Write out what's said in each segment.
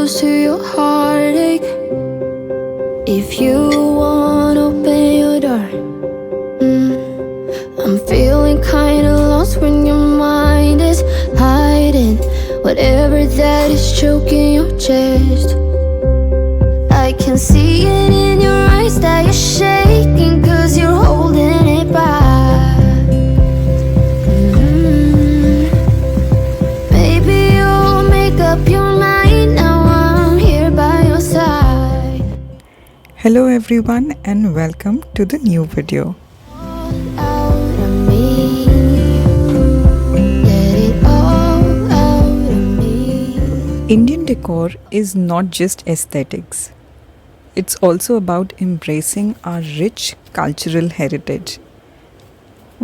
close to your heartache. If you wanna open your door, I'm feeling kinda lost when your mind is hiding whatever that is choking your chest. I can see it in your eyes that you're shaking, 'cause you're holding it back. Maybe you'll make up your mind, now I'm here by your side. Hello everyone and welcome to the new video. Out of me, let it all out of me. Indian decor is not just aesthetics. It's also about embracing our rich cultural heritage.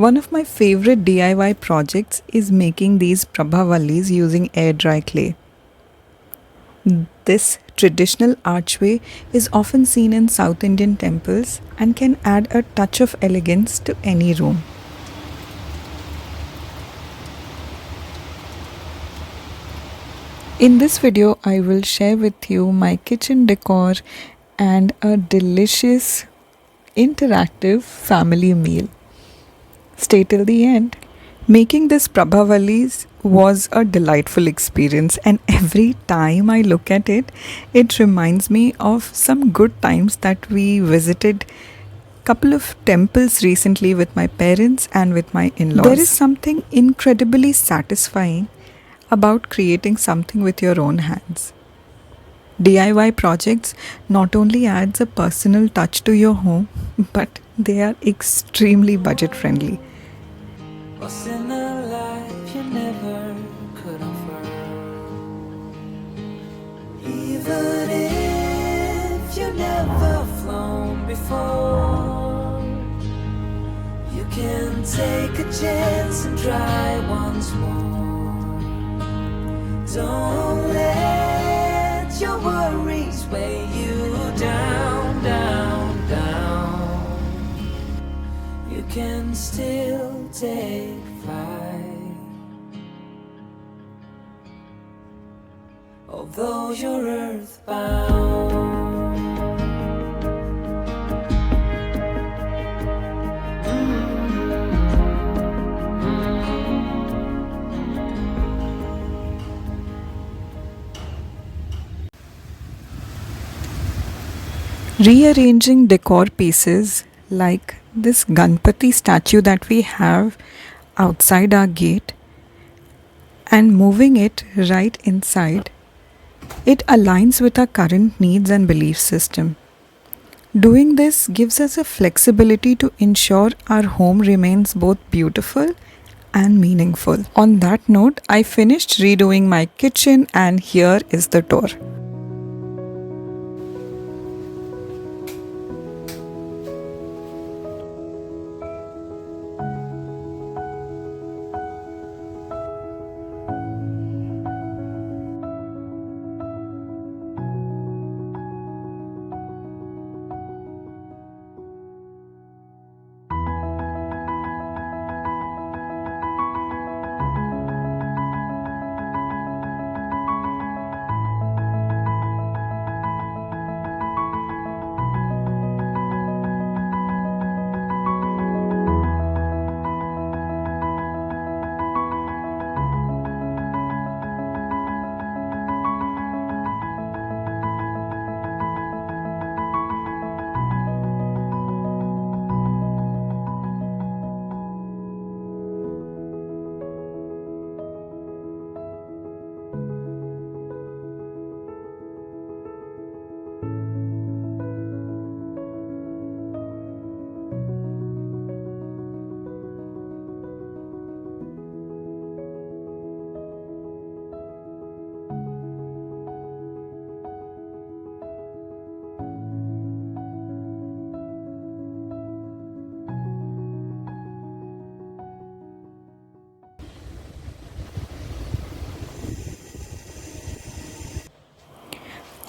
One of my favorite DIY projects is making these Prabhavallis using air dry clay. This traditional archway is often seen in South Indian temples and can add a touch of elegance to any room. In this video, I will share with you my kitchen decor and a delicious interactive family meal. Stay till the end. Making this Prabhavallis was a delightful experience, and every time I look at it, it reminds me of some good times that we visited couple of temples recently with my parents and with my in-laws. There is something incredibly satisfying about creating something with your own hands. DIY projects not only adds a personal touch to your home, but they are extremely budget friendly. What's in a life you never could offer? Even if you've never flown before, you can take a chance and try once more. Don't let your worries weigh you down, down, down. You can still take flight, although you're earthbound. Rearranging decor pieces like this Ganpati statue that we have outside our gate and moving it right inside, it aligns with our current needs and belief system. Doing this gives us a flexibility to ensure our home remains both beautiful and meaningful. On that note, I finished redoing my kitchen and here is the tour.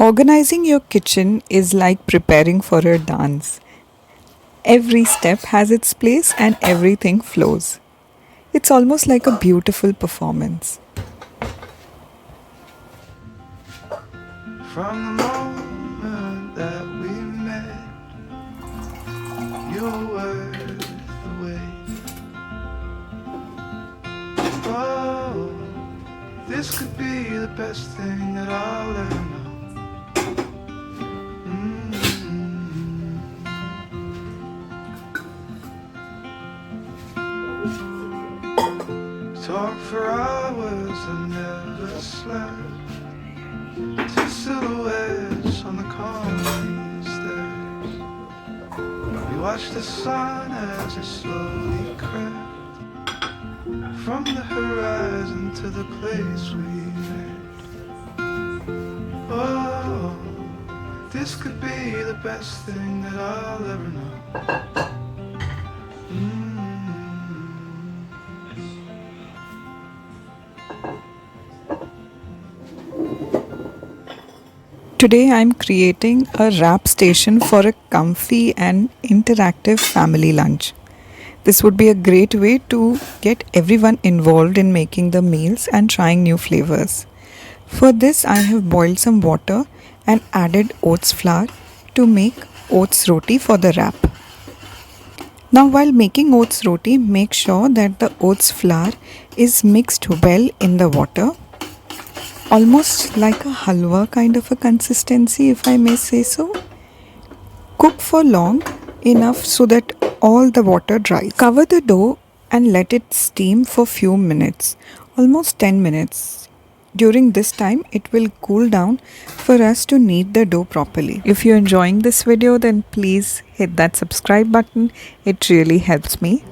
Organizing your kitchen is like preparing for a dance. Every step has its place and everything flows. It's almost like a beautiful performance. From the moment that we met, you were worth the wait. Oh, this could be the best thing that I'll ever know. Talk for hours and never slept. Two silhouettes on the concrete stairs. We watched the sun as it slowly crept from the horizon to the place we met. Oh, this could be the best thing that I'll ever know. Today I'm creating a wrap station for a comfy and interactive family lunch. This would be a great way to get everyone involved in making the meals and trying new flavors. For this I have boiled some water and added oats flour to make oats roti for the wrap. Now while making oats roti, make sure that the oats flour is mixed well in the water. Almost like a halwa kind of a consistency, if I may say so. Cook for long enough so that all the water dries. Cover the dough and let it steam for few minutes, almost 10 minutes. During this time, it will cool down for us to knead the dough properly. If you're enjoying this video, then please hit that subscribe button. It really helps me.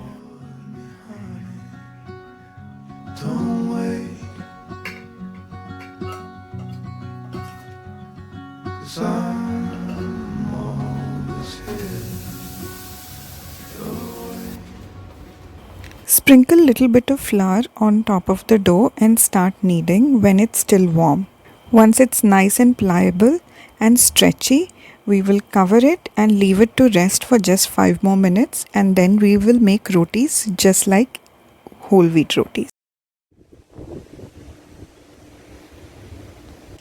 Don't wait, 'cause I'm always here. Sprinkle little bit of flour on top of the dough and start kneading when it's still warm. Once it's nice and pliable and stretchy, we will cover it and leave it to rest for just 5 more minutes, and then we will make rotis just like whole wheat rotis.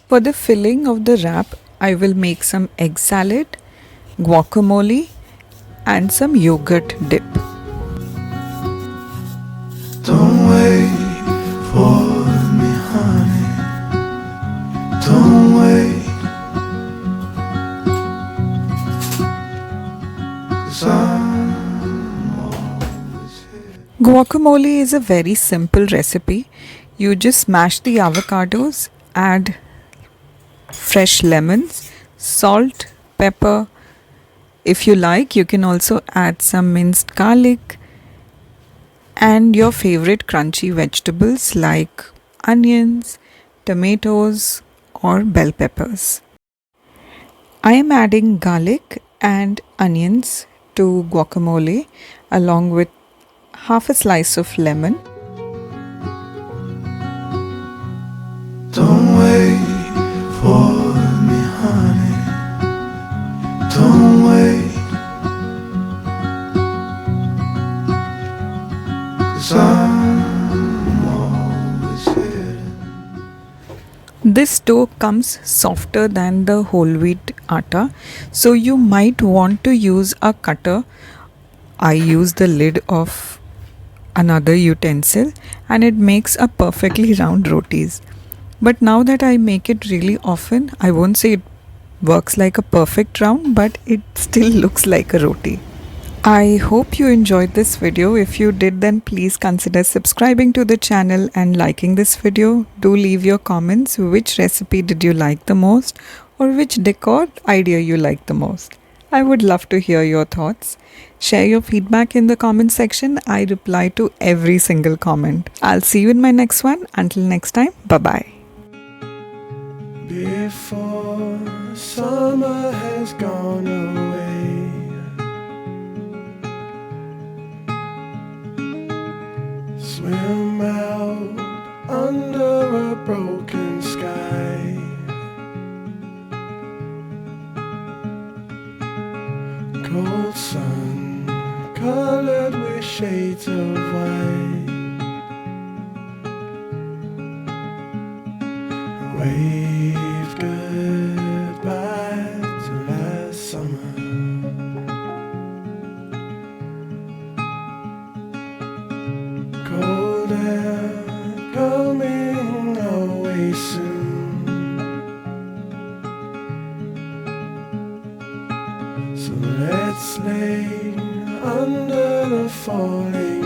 For the filling of the wrap, I will make some egg salad, guacamole and some yogurt dip. Don't wait for me, honey. Don't wait, 'cause I'm always here. Guacamole is a very simple recipe. You just mash the avocados, add fresh lemons, salt, pepper. If you like, you can also add some minced garlic and your favorite crunchy vegetables like onions, tomatoes or bell peppers. I am adding garlic and onions to guacamole along with half a slice of lemon. Don't wait for me, honey. Don't wait, 'cause I'm always here. This dough comes softer than the whole wheat atta, so you might want to use a cutter. I use the lid of another utensil and it makes a perfectly round rotis. But now that I make it really often, I won't say it works like a perfect round, but it still looks like a roti. I hope you enjoyed this video. If you did, then please consider subscribing to the channel and liking this video. Do leave your comments. Which recipe did you like the most, or which decor idea you like the most? I would love to hear your thoughts. Share your feedback in the comment section. I reply to every single comment. I'll see you in my next one. Until next time, bye-bye. Before summer has gone away, swim out under a broken sky. Cold sun colored with shades of white. Wave good they're coming our way soon. So let's lay under the falling